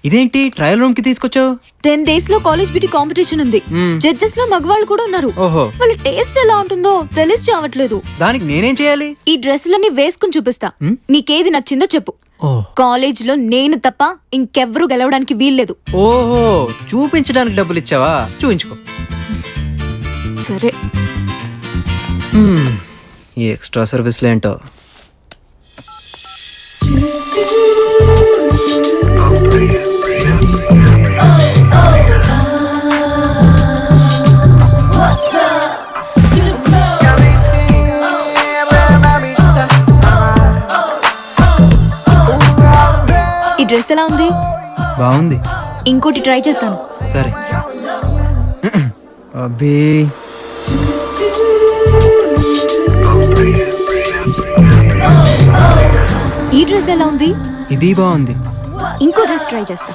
ఇదేంటి trial room కి తీసుకొచ్చావు? 10 days లో కాలేజ్ బ్యూటీ కాంపిటీషన్ ఉంది. జడ్జెస్ లో మగవాళ్ళు కూడా ఉన్నారు. ఓహో, వాళ్ళ టేస్ట్ ఎలా ఉంటుందో తెలిసి చావట్లేదు. దానికి నేనేం చేయాలి? ఈ డ్రెస్సులన్నీ వేసుకుని చూపిస్తా. నీకేది నచ్చిందో చెప్పు. కాలేజ్ లో నేను తప్ప ఇంకెవ్వరూ గెలవడానికి వీల్లేదు. ఓహో, చూపించడానికి డబ్బులు ఇచ్చావా? చూపించుకో. సరే. ఈ ఎక్స్ట్రా సర్వీస్లు ఏంటో. ఈ డ్రెస్ ఎలా ఉంది? బాగుంది. ఇంకోటి ట్రై చేస్తాను. సరే. అబ్బే, ఈ డ్రెస్ ఎలా ఉంది? ఇది బాగుంది. ఇంకో డ్రెస్ ట్రై చేస్తా.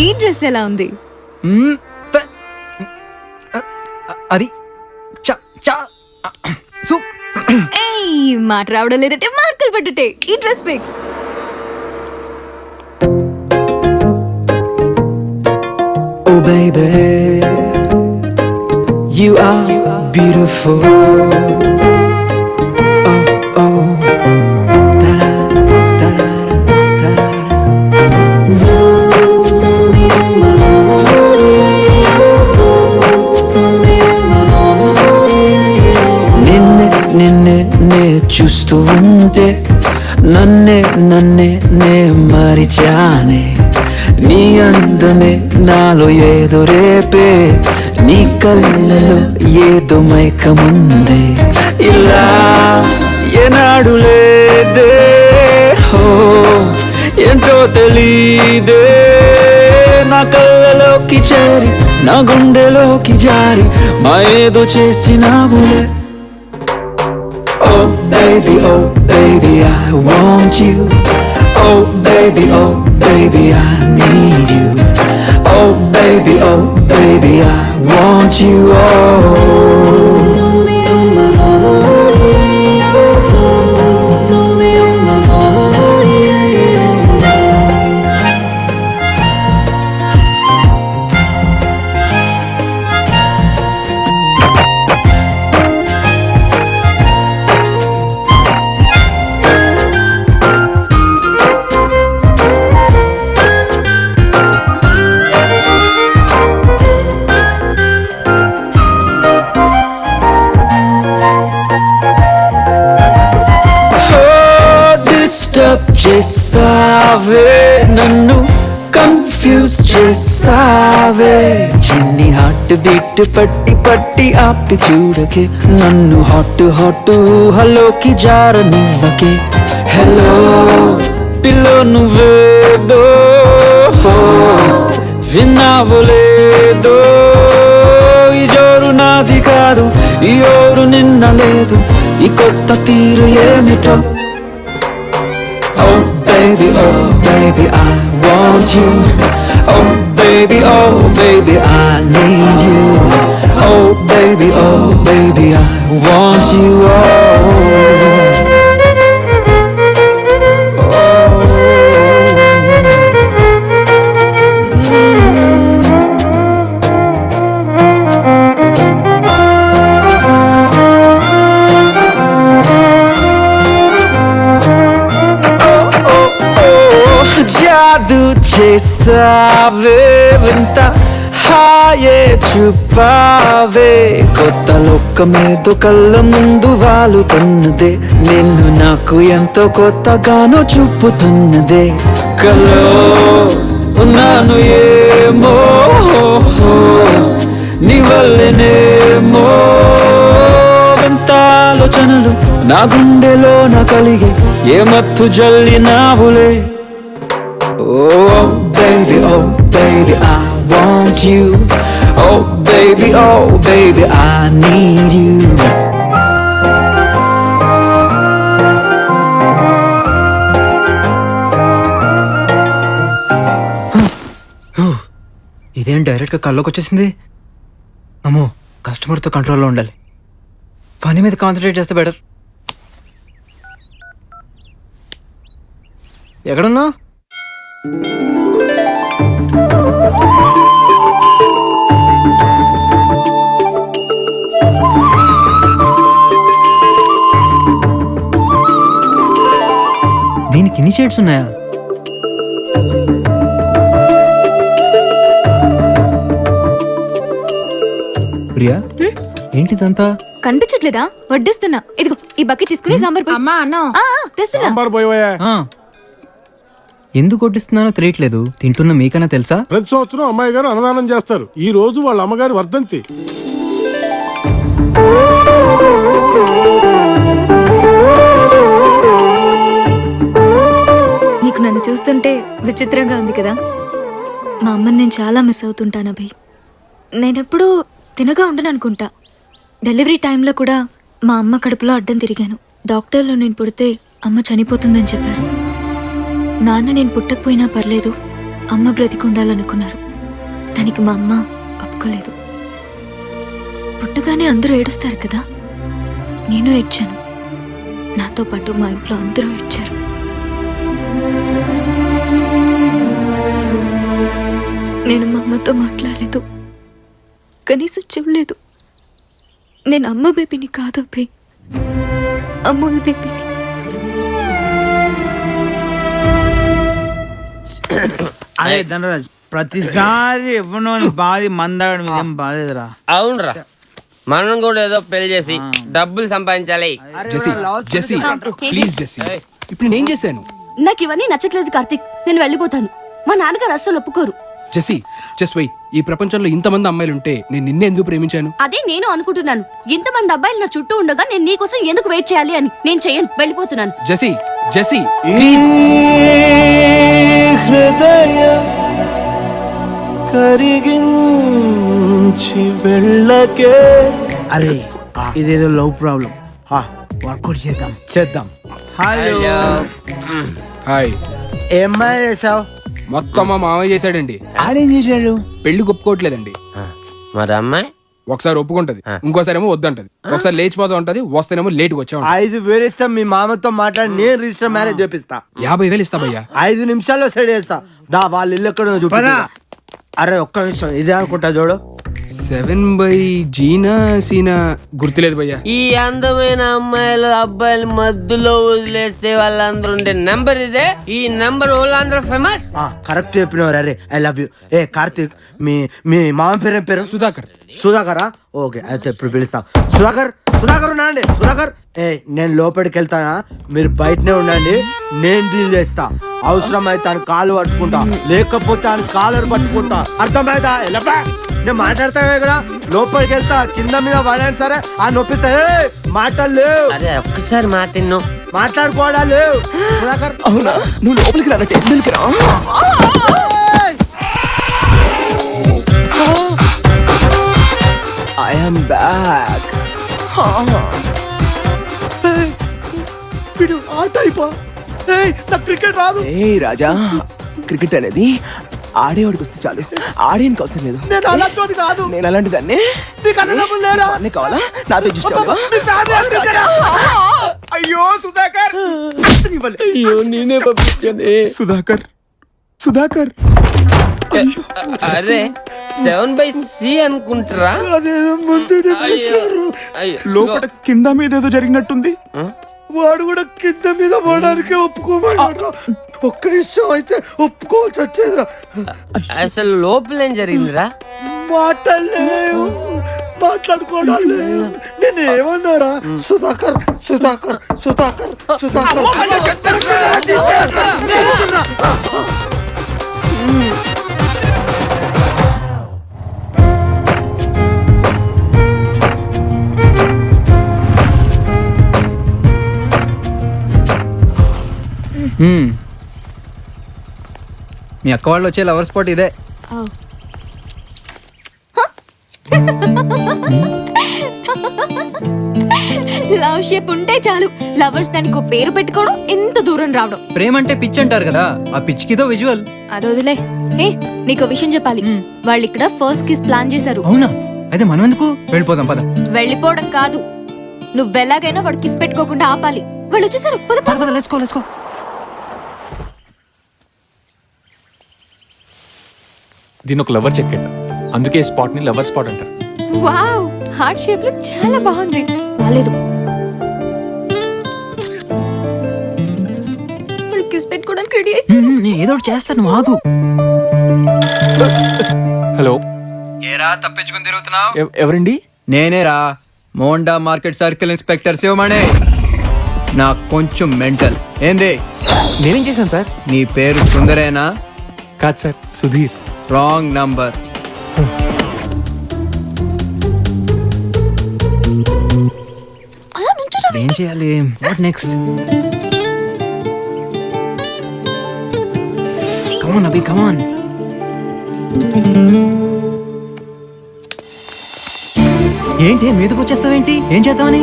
ఈ డ్రెస్ ఎలా ఉంది? అది మాట రావడం లేదంటే మార్కులు పట్టుటే. ఈ dress fix. Oh baby, you are beautiful. Oh oh, da-da, da-da, da-da. నిన్నే నే చూస్తూ ఉంటే నన్నే నే మరిచానే. నీ అందమే నాలో ఏదో రేపే, నీ కళ్ళలో ఏదో మైకముందే. ఇలా ఏనాడు లేదే, హో ఏంటో తెలీదే. నా కళ్ళలోకి చేరి నా గుండెలోకి జారి మా ఏదో చేసినావులే. Oh baby, I want you. Oh baby, I need you. Oh baby, I want you. Disturb చేసావే, నన్ను కన్ఫ్యూజ్ చేసావే. చిన్ని హార్ట్ బీట్ పట్టి ఆపి చూడకే. నన్ను హాట్ హలోకి జారనివ్వకే. హలో పిల్లో నువ్వేదో విన్నావు లేదో. ఈ జోరు నాది కాదు, ఈ ఓరు నిన్న లేదు. ఈ కొత్త తీరు ఏమిటో. Oh baby, I want you. Oh baby, I need you. Oh baby, I want you. జాదు చేసావే, వింత హాయే చూపావే. కొత్త లోకమేదో కళ్ళ ముందు వాలుతున్నదే. నిన్ను నాకు ఎంతో కొత్తగానో చూపుతున్నదే. కల్లో ఉన్నాను ఏమో, నీ వల్లనేమో. వింత ఆలోచనలు నా గుండెలోన కలిగే, ఏ మత్తు జల్లినావులే. Oh baby, I want you. Oh baby, I need you. ఇదేం డైరెక్ట్గా కల్లోకి వచ్చేసింది. అమ్మో, కస్టమర్తో కంట్రోల్లో ఉండాలి. పని మీద కాన్సన్ట్రేట్ చేస్తే బెటర్. ఎక్కడున్నా? దీనికి ఇన్ని షేడ్స్ ఉన్నాయా? ప్రియా, ఏంటిదంతా? కనిపించట్లేదా? వడ్డిస్తున్నా. ఇదిగో ఈ బకెట్ తీసుకుని సాంబార్ పోయి. అమ్మా అన్న తెస్తున్నా. సాంబార్ పోయవయ్యా. ఎందుకు కొట్టిస్తున్నానో తెలియట్లేదు. తింటున్న మీకన్నా తెలుసా? ప్రతి సంవత్సరం అమ్మాయి గారు అన్నదానం చేస్తారు. ఈ రోజు వాళ్ళ అమ్మగారి వర్ధంతి. నీకు నన్ను చూస్తుంటే విచిత్రంగా ఉంది కదా. మా అమ్మని నేను చాలా మిస్ అవుతుంటాను అభి. నేనెప్పుడు తినగా ఉండను అనుకుంటా. డెలివరీ టైంలో కూడా మా అమ్మ కడుపులో అడ్డం తిరిగాను. డాక్టర్లు నేను పుడితే అమ్మ చనిపోతుందని చెప్పారు. నాన్న నేను పుట్టకపోయినా పర్లేదు, అమ్మ బ్రతికుండాలనుకున్నారు. దానికి మా అమ్మ ఒప్పుకోలేదు. పుట్టగానే అందరూ ఏడుస్తారు కదా, నేను ఏడ్చాను. నాతో పాటు మా ఇంట్లో అందరూ ఏడ్చారు. నేను మా అమ్మతో మాట్లాడలేదు, కనీసం చూడలేదు. నేను అమ్మ బేబీని కాదు అబ్బే, అమ్మోళ్ళ బేబీని. అదే ధనరాజ్, ప్రతిసారి ఎవరినో బాధి మందాగడం ఇదేం బాలేదురా. అవునరా, మనం కూడా ఏదో పెళ్లి చేసి డబ్బులు సంపాదించాలి. జెస్సీ ప్లీజ్ జెస్సీ, ఇప్పుడు నేనేం చేశాను? నాకు ఇవన్నీ నచ్చట్లేదు కార్తిక్, నేను వెళ్ళిపోతాను. మా నాన్నగారు అస్సలు ఒప్పుకోరు. Jessie just wait. ఈ ప్రపంచంలో ఇంతమంది అమ్మాయిలు ఉంటే నేను నిన్నే ఎందుకు ప్రేమించాను? అదే నేను అనుకుంటున్నాను. ఇంతమంది అబ్బాయిలు నా చుట్టూ ఉండగా నేను నీకోసం ఎందుకు వెయిట్ చేయాలి అని. నేను చెయ్యను, వెళ్ళిపోతున్నాను. జెస్సీ జెస్సీ హృదయం కరిగించి వెళ్ళకే. అరే ఇదేదో లవ్ ప్రాబ్లం, వర్కౌట్ చేద్దాం. Hello, hi. ఏమ్మా చేసావు? మొత్తం మా మామయ్య చేశాడండి. ఆడేం చేశాడు? పెళ్లి ఒప్పుకోవట్లేదండి. మరి అమ్మాయి ఒకసారి ఒప్పుకుంటది, ఇంకోసారి ఏమో వద్దంటది. ఒకసారి లేచిపోతా ఉంటది, వస్తేనేమో లేట్గా వచ్చా. 5,000 ఇస్తా, మీ మామతో మాట్లాడి నేను రిజిస్టర్ మ్యారేజ్ చేపిస్తా. 50,000 ఇస్తా భయ్యా. 5 నిమిషాల్లో సెట్ చేస్తా. దా వాళ్ళ ఇల్లు ఎక్కడ చూపదా. అరే ఒక్క నిమిషం, ఇదే అనుకుంటా చూడు. 7/G సీనా గుర్తులేదు భయ్యా. ఈ అందమైన అమ్మాయిలు అబ్బాయిలు మధ్యలో వదిలేస్తే వాళ్ళందరూ ఉండే నంబర్ ఇదే. ఈ నంబర్ వాళ్ళందరూ ఫేమస్. కరెక్ట్ చెప్పినవారు. అరే ఐ లవ్ యూ. ఏ కార్తీక్, మీ మీ మామ పేరు ఏం పేరు? సుధాకర్. సుధాకరా? ఓకే, అయితే ఇప్పుడు పిలుస్తాం. సుధాకర్, సుధాకర్ ఉన్నాండి. సుధాకర్, ఏ నేను లోపలికి వెళ్తానా, మీరు బయటనే ఉండండి. నేను డీల్ చేస్తా. అవసరం అయితే ఆయన కాలు పట్టుకుంటా, లేకపోతే ఆయన కాలర్ పట్టుకుంటా. అర్థమైందా? ఎలా నేను మాట్లాడతావే కదా. లోపలికి వెళ్తా, కింద మీద పడాను సరే. ఆ నొప్పిస్తా. మాటలు లేవు. అదే ఒక్కసారి మాటిన్నో మాట్లాడుకోవడా లేవు. సుధాకర్, అవునా? నువ్వు లోపలికి రా, టెంపుల్కి రా. I am back. క్రికెట్ రాదు. ఏ రాజా, క్రికెట్ అనేది ఆడేవాడికి వస్తే చాలు, ఆడేనికి అవసరం లేదు. నేను అలాంటి కాదు. నేను అలాంటి దాన్ని. నీకు అన్నదమ్ములు లేరా? అన్నీ కావాలా? నాతో చూసుకోవాలా? అయ్యో సుధాకర్, అయ్యో నేనే పంపించాను. సుధాకర్, సుధాకర్. అరే 7/C అనుకుంటారా? లోపల కింద మీద ఏదో జరిగినట్టుంది. వాడు కూడా కింద మీద పడడానికి ఒప్పుకోమన్నాడు. ఒక్క నిమిషం అయితే ఒప్పుకోవాల్సి వచ్చేదిరా. అసలు లోపల ఏం జరిగిందిరా? మాట్లాడలేవు, మాట్లాడుకోవడం లేవు. నేను ఏమన్నారా? సుధాకర్, సుధాకర్, సుధాకర్, సుధాకర్. మీ అక్క వాళ్ళు వచ్చే లవర్ స్పాట్ ఇదే. లవ్ షేప్ ఉంటే చాలు, లవర్స్ దానికి ఒక పేరు పెట్టుకోవడం, ఇంత దూరం రావడం. ప్రేమ అంటే పిచ్ అంటారు కదా, ఆ పిచ్చికిదో విజువల్. అది వదిలే. ఏ నీకు విషయం చెప్పాలి, వాళ్ళు ఇక్కడ ఫస్ట్ కిస్ ప్లాన్ చేశారు. అవునా? అయితే మనం ఎందుకు వెళ్ళిపోదాం పద. వెళ్ళిపోవడం కాదు, నువ్వెలాగైనా వాడు కిస్ పెట్టుకోకుండా ఆపాలి. వాళ్ళు వచ్చేసారు, పద పద పద, లెట్స్ గో లెట్స్ గో. దీని ఒక లవర్ చెక్కెట్, అందుకే స్పాట్ ని లవర్ స్పాట్ అంటారు. వావ్, హార్ట్ షేప్ లో చాలా బాగుంది. బాలేదు, వాళ్ళు కిస్ పెట్టుకోవడానికి రెడీ అయ్యి. నేను ఏదో ఒకటి చేస్తాను, నువ్వు ఆగు. హలో, ఏరా తప్పించుకుని తిరుగుతున్నావు? ఎవరండి? నేనేరా, Monda market circle inspector Sivamani. నాకు కొంచెం మెంటల్. ఏంది? నేనేం చేశాను సార్? నీ పేరు సుందరేనా? కాదు సార్, సుధీర్. Wrong number. అలా నుంచోరా. ఏం చేయాలి? What next? Come on Abhi, come on. ఏంటి మీదకి వచ్చేస్తావేంటి? ఏం చేద్దామని?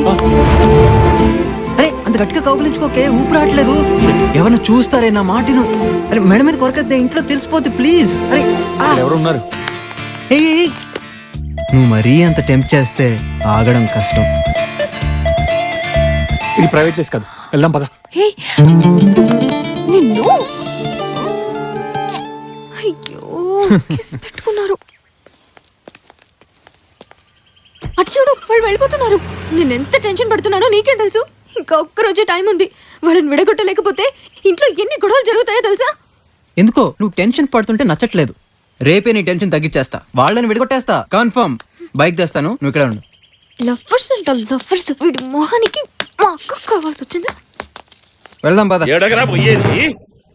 అరే అంత గట్టిగా కౌగులించుకోకే, ఊపిరి రావట్లేదు. ఎవరిని చూస్తారే నా మాటను. అరే మేడం మీద కొరకద్దే, ఇంట్లో తెలిసిపోద్ది ప్లీజ్. అరే ఎవరు ఉన్నారు? ఏయ్, నువ్వు మరీ అంత టెంప్ట్ చేస్తే ఆగడం కష్టం. ఇది ప్రైవేట్ ప్లేస్ కాదు, వెళ్దాం పద. హే, నిన్ను. అయ్యో, కిస్ పెట్టుకున్నారు. అటు చూడు, వాళ్ళు వెళ్ళిపోతున్నారు. నేను ఎంత టెన్షన్ పడుతున్నానో నీకేం తెలుసు? ఇంకా ఒక్కరోజే టైం ఉంది. వాళ్ళని విడగొట్టలేకపోతే ఇంట్లో ఎన్ని గొడవలు జరుగుతాయో తెలుసా? ఎందుకో నువ్వు టెన్షన్ పడుతుంటే నచ్చట్లేదు. రేపే నీ టెన్షన్ తగ్గించేస్తా, వాళ్ళని విడగొట్టేస్తా కన్ఫర్మ్. బైక్ తెస్తాను, నువ్వు ఇక్కడ ఉండు. లవర్స్ అంట లవర్స్, వీడి మొహానికి మా అక్క కావాల్సి వచ్చిందా? వెళ్దాం పద. ఎడగరా పోయేది